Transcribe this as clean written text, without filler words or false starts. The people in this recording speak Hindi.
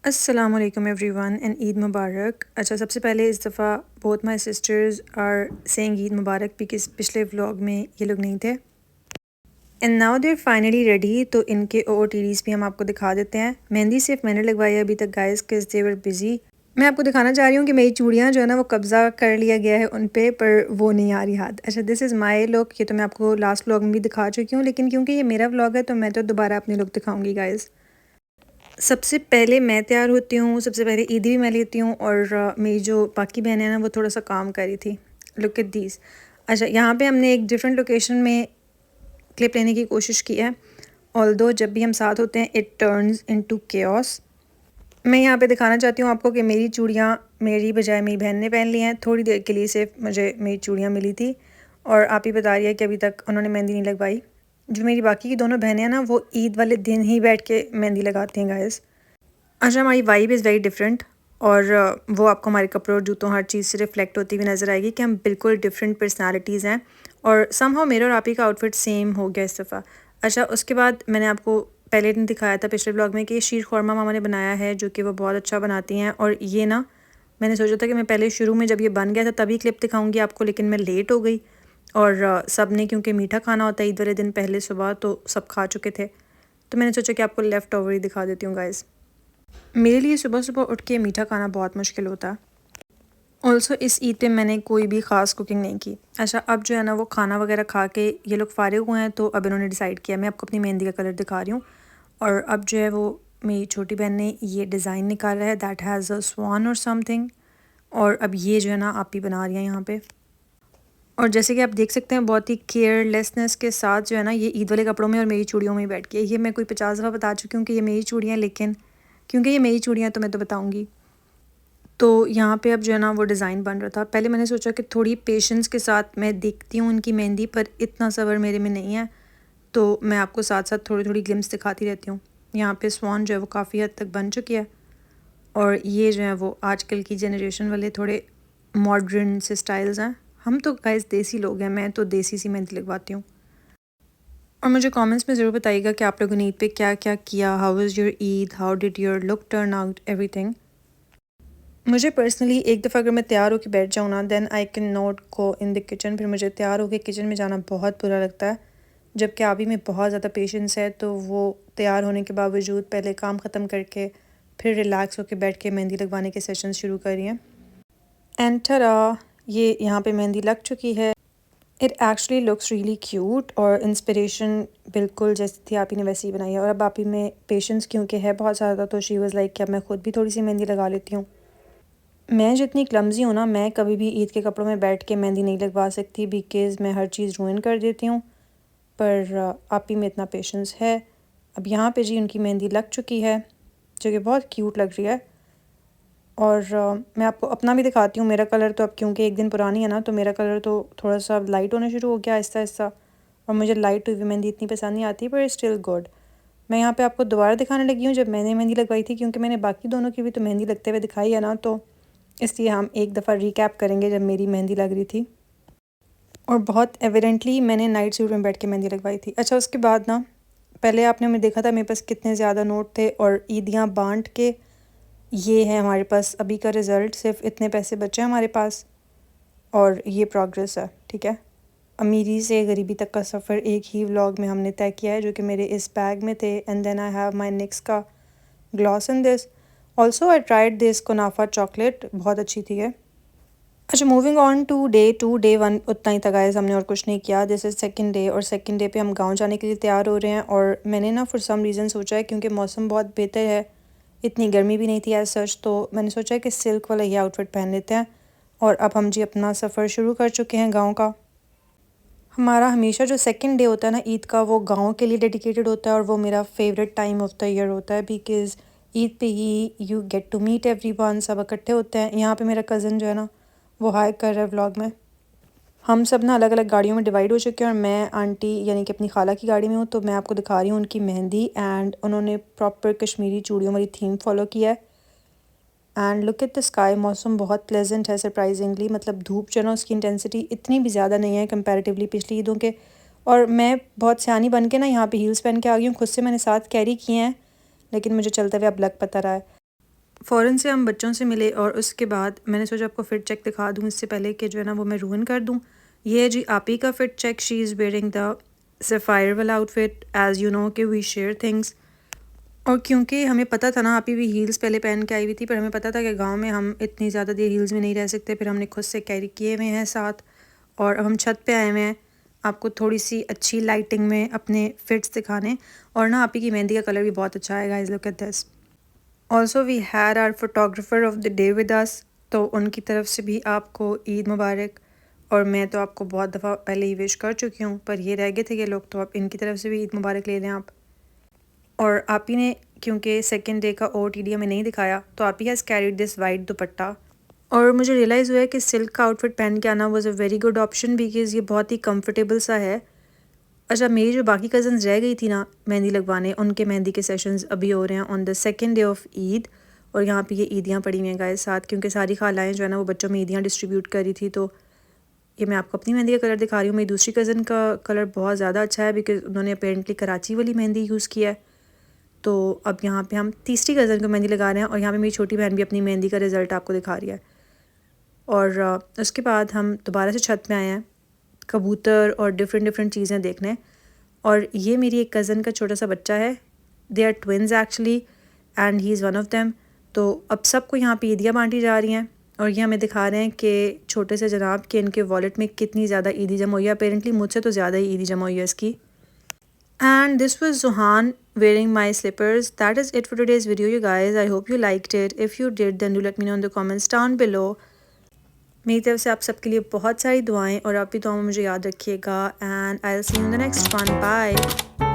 अस्सलाम वालेकुम एवरीवन एंड ईद मुबारक। अच्छा, सबसे पहले इस दफ़ा both my sisters are saying Eid Mubarak because पिछले व्लॉग में ये लोग नहीं थे and now they are finally ready. तो इनके ओओटीडीज़ भी हम आपको दिखा देते हैं। मेहंदी सिर्फ मैंने लगवाई है अभी तक guys because they were busy. मैं आपको दिखाना चाह रही हूँ कि मेरी चूड़ियाँ जो है ना वो कब्ज़ा कर लिया गया है उन पे, पर वो नहीं आ रही याद। अच्छा, दिस इज़ माय लुक। ये तो मैं आपको लास्ट व्लॉग में भी दिखा चुकी हूँ, लेकिन क्योंकि ये मेरा व्लॉग है तो मैं तो दोबारा अपनी लुक दिखाऊँगी गाइस। सबसे पहले मैं तैयार होती हूँ, सबसे पहले ईदी भी मैं लेती हूँ और मेरी जो बाकी बहनें हैं ना वो थोड़ा-सा काम कर रही थी। Look at these. अच्छा, यहाँ पे हमने एक डिफरेंट लोकेशन में क्लिप लेने की कोशिश की है। ऑल्दो जब भी हम साथ होते हैं इट टर्न्स इनटू केओस। मैं यहाँ पे दिखाना चाहती हूँ आपको कि मेरी चूड़ियाँ मेरी बजाय मेरी बहन ने पहन ली हैं। थोड़ी देर के लिए सिर्फ मुझे मेरी चूड़ियाँ मिली थी और आप ही बता रही है कि अभी तक उन्होंने मेहंदी नहीं लगवाई। जो मेरी बाकी की दोनों बहनें हैं ना वो ईद वाले दिन ही बैठ के मेहंदी लगाती हैं गाइस। अच्छा, हमारी वाइब इज़ वेरी डिफरेंट और वो आपको हमारे कपड़ों और जूतों हर चीज़ से रिफ्लेक्ट होती हुई नज़र आएगी कि हम बिल्कुल डिफरेंट पर्सनालिटीज़ हैं और समहाउ मेरा और आप ही का आउटफिट सेम हो गया इस दफ़ा। अच्छा, उसके बाद मैंने आपको पहले दिन दिखाया था पिछले ब्लॉग में कि शीर खुरमा मामा ने बनाया है जो कि वो बहुत अच्छा बनाती हैं। और ये ना मैंने सोचा था कि मैं पहले शुरू में जब ये बन गया था तभी क्लिप दिखाऊंगी आपको, लेकिन मैं लेट हो गई और सब ने क्योंकि मीठा खाना होता है ईद वाले दिन पहले सुबह, तो सब खा चुके थे, तो मैंने सोचा कि आपको लेफ़्ट ओवर ही दिखा देती हूँ गाइज़। मेरे लिए सुबह सुबह उठ के मीठा खाना बहुत मुश्किल होता है। ऑल्सो इस ईद पे मैंने कोई भी ख़ास कुकिंग नहीं की। अच्छा, अब जो है ना वो खाना वगैरह खा के ये लोग फ़ारिग हुए हैं तो अब इन्होंने डिसाइड किया। मैं आपको अपनी मेहंदी का कलर दिखा रही हूँ और अब जो है वो मेरी छोटी बहन ने ये डिज़ाइन निकाला है दैट हैज़ अ स्वान और समथिंग, और अब ये जो है ना आप ही बना रही हैं यहाँ पे। और जैसे कि आप देख सकते हैं बहुत ही केयरलेसनेस के साथ जो है ना ये ईद वाले कपड़ों में और मेरी चूड़ियों में ही बैठ गई है। ये मैं कोई 50 दफ़ा बता चुकी हूँ कि ये मेरी चूड़ियाँ, लेकिन क्योंकि ये मेरी चूड़ियाँ हैं तो मैं तो बताऊँगी। तो यहाँ पे अब जो है ना वो डिज़ाइन बन रहा था। पहले मैंने सोचा कि थोड़ी पेशेंस के साथ मैं देखती हूँ उनकी मेहंदी, पर इतना सब्र मेरे में नहीं है, तो मैं आपको साथ साथ थोड़ी थोड़ी ग्लिम्स दिखाती रहती हूँ। यहाँ पे स्वान जो है वो काफ़ी हद तक बन चुकी है और ये जो है वो आजकल की जनरेशन वाले थोड़े मॉडर्न से स्टाइल्स हैं। हम तो गाइस देसी लोग हैं, मैं तो देसी सी मेहंदी लगवाती हूँ। और मुझे कमेंट्स में ज़रूर बताइएगा कि आप लोगों ने ईद पे क्या क्या किया। How was your Eid, how did your look turn out, everything. मुझे पर्सनली एक दफ़ा अगर मैं तैयार होकर बैठ जाऊँ ना then I can not go in the kitchen. फिर मुझे तैयार होकर किचन में जाना बहुत बुरा लगता है, जबकि अभी में बहुत ज़्यादा पेशेंस है, तो वो तैयार होने के बावजूद पहले काम ख़त्म करके फिर रिलैक्स होकर बैठ के मेहंदी लगवाने के सेशन शुरू कर रही हैं। एंड टरा, ये यहाँ पे मेहंदी लग चुकी है। It actually looks really cute और इंस्पिरेशन बिल्कुल जैसी थी आप ही ने वैसे ही बनाई है। और अब आप ही में पेशेंस क्योंकि है बहुत ज़्यादा, तो शी वाज़ लाइक कि अब मैं खुद भी थोड़ी सी मेहंदी लगा लेती हूँ। मैं जितनी क्लमज़ी हूँ ना, मैं कभी भी ईद के कपड़ों में बैठ के मेहंदी नहीं लगवा सकती बिकॉज़ मैं हर चीज़ रुइन कर देती हूँ, पर आप ही में इतना पेशेंस है। अब यहाँ पे जी उनकी मेहंदी लग चुकी है जो कि बहुत क्यूट लग रही है। और मैं आपको अपना भी दिखाती हूँ। मेरा कलर तो अब क्योंकि एक दिन पुरानी है ना, तो मेरा कलर तो थोड़ा सा लाइट होना शुरू हो गया आहिस्ता आहिस्ता, और मुझे लाइट हुई मेहंदी इतनी पसंद नहीं आती, पर स्टिल गुड। मैं यहाँ पे आपको दोबारा दिखाने लगी हूँ जब मैंने मेहंदी लगवाई थी, क्योंकि मैंने बाकी दोनों की भी तो मेहंदी लगते हुए दिखाई है ना, तो इसलिए हम एक दफ़ा रिकैप करेंगे जब मेरी मेहंदी लग रही थी। और बहुत एविडेंटली मैंने नाइट सूट में बैठ के मेहंदी लगवाई थी। अच्छा, उसके बाद ना पहले आपने हमें देखा था मेरे पास कितने ज़्यादा नोट थे और ईदियाँ बांट के ये है हमारे पास अभी का रिज़ल्ट। सिर्फ इतने पैसे बचे हैं हमारे पास और ये प्रोग्रेस है, ठीक है। अमीरी से गरीबी तक का सफ़र एक ही व्लॉग में हमने तय किया है, जो कि मेरे इस बैग में थे। And then I have my Nyx का gloss in this. Also I tried this kunafa chocolate, बहुत अच्छी थी ये। अच्छा, moving on to day one उतना ही था गाइस, हमने और कुछ नहीं किया। दिस इज़ सेकंड डे और सेकंड डे पे हम गांव जाने के लिए तैयार हो रहे हैं। और मैंने ना फॉर सम रीज़न सोचा है, क्योंकि मौसम बहुत बेहतर है, इतनी गर्मी भी नहीं थी एज सच, तो मैंने सोचा है कि सिल्क वाला ये आउटफिट पहन लेते हैं। और अब हम जी अपना सफ़र शुरू कर चुके हैं गाँव का। हमारा हमेशा जो सेकंड डे होता है ना ईद का, वो गाँव के लिए डेडिकेटेड होता है और वो मेरा favourite time of the year होता है बिकॉज़ ईद पे ही you get to meet everyone, सब इकट्ठे होते हैं। यहाँ पे मेरा कज़न जो है ना वो हाइक कर रहा है व्लॉग में। हम सब ना अलग अलग गाड़ियों में डिवाइड हो चुके हैं और मैं आंटी यानी कि अपनी खाला की गाड़ी में हूँ, तो मैं आपको दिखा रही हूँ उनकी मेहंदी। एंड उन्होंने प्रॉपर कश्मीरी चूड़ियों वाली थीम फॉलो किया है। And look at the sky, मौसम बहुत प्लेजेंट है सरप्राइजिंगली। मतलब धूप जो है ना उसकी इंटेंसिटी इतनी भी ज़्यादा नहीं है कंपैरेटिवली पिछली ईदों के। और मैं बहुत सियानी बन के ना यहाँ पे हील्स पहन के आ गई हूँ। खुद से मैंने साथ कैरी किए हैं, लेकिन मुझे चलते हुए अब लग पता रहा है। फ़ौरन से हम बच्चों से मिले और उसके बाद मैंने सोचा आपको फ़िट चेक दिखा दूँ इससे पहले कि जो है ना वो मैं रूइन कर दूँ। ये है जी आपी का fit check. She is wearing the Sapphire वाला आउटफिट, एज़ यू नो कि वी शेयर थिंग्स। और क्योंकि हमें पता था ना, आपी भी हील्स पहले पहन के आई हुई थी, पर हमें पता था कि गांव में हम इतनी ज़्यादा देर हील्स में नहीं रह सकते, फिर हमने खुद से कैरी किए हुए हैं साथ। और अब हम छत पे आए हुए हैं आपको थोड़ी सी अच्छी लाइटिंग में अपने फिट्स दिखाने। और ना आपी की मेहंदी का कलर भी बहुत अच्छा है, guys look at this. Also we had our photographer of the day with us, तो उनकी तरफ से भी आपको ईद मुबारक। और मैं तो आपको बहुत दफ़ा पहले ही विश कर चुकी हूँ, पर ये रह गए थे ये लोग, तो आप इनकी तरफ से भी ईद मुबारक ले लें आप। और आप ही ने क्योंकि सेकेंड डे का OOTD हमें नहीं दिखाया, तो आप he has carried this white दुपट्टा। और मुझे रियलाइज़ हुआ है कि सिल्क का आउटफिट पहन के आना was a very good option, because ये बहुत ही कंफर्टेबल सा है। अच्छा, मेरी जो बाकी कज़न्स रह गई थी ना मेहंदी लगवाने, उनके मेहंदी के सेशंस अभी हो रहे हैं on the second day of Eid. और यहाँ पे ये ईदियाँ पड़ी हुई हैं गाइस साथ, क्योंकि सारी खालाएँ जो है ना वो बच्चों में ईदियाँ डिस्ट्रीब्यूट कर रही थी। तो ये मैं आपको अपनी मेहंदी का कलर दिखा रही हूँ। मेरी दूसरी कज़न का कलर बहुत ज़्यादा अच्छा है, बिकॉज़ उन्होंने अपेरेंटली कराची वाली मेहंदी यूज़ किया है। तो अब यहाँ पे हम तीसरी कज़न को मेहंदी लगा रहे हैं, और यहाँ पे मेरी छोटी बहन भी अपनी मेहंदी का रिज़ल्ट आपको दिखा रही है। और उसके बाद हम दोबारा से छत में आए हैं कबूतर और डिफरेंट डिफरेंट चीज़ें देखने। और ये मेरी एक कज़न का छोटा सा बच्चा है, they are twins actually, and he is one of them. तो अब सबको यहाँ पे ईदियाँ बांटी जा रही हैं, और ये हमें दिखा रहे हैं कि छोटे से जनाब के इनके वॉलेट में कितनी ज़्यादा ईदी जमा हुई है। अपेरेंटली मुझसे तो ज़्यादा ही ईदी जमा हुई है इसकी। And this was Zuhan wearing my slippers. That is it for today's video, you guys. I hope you liked it. If you did, then do let me know in the comments down below. मेरी तरफ से आप सबके लिए बहुत सारी दुआएं, और आप भी दुआओं में मुझे याद रखिएगा। And I will see you in the next one. Bye.